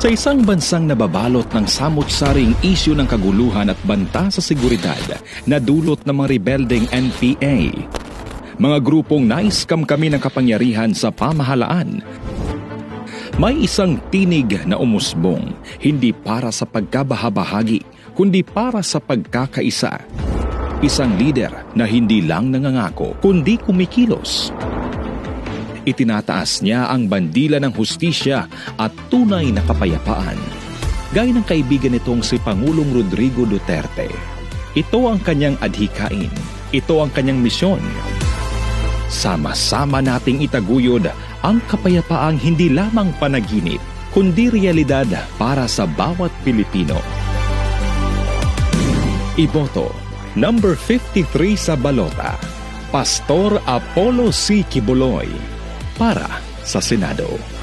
Sa isang bansang nababalot ng samot-saring isyu ng kaguluhan at banta sa seguridad na dulot ng mga rebeldeng NPA, mga grupong nais-kamkami ng kapangyarihan sa pamahalaan, may isang tinig na umusbong, hindi para sa pagkabahabahagi, kundi para sa pagkakaisa. Isang lider na hindi lang nangangako, kundi kumikilos. Itinataas niya ang bandila ng hustisya at tunay na kapayapaan. Gaya ng kaibigan nitong si Pangulong Rodrigo Duterte. Ito ang kanyang adhikain. Ito ang kanyang misyon. Sama-sama nating itaguyod ang kapayapaang hindi lamang panaginip, kundi realidad para sa bawat Pilipino. Iboto, number 53 sa balota, Pastor Apollo C. Quiboloy, para sa Senado.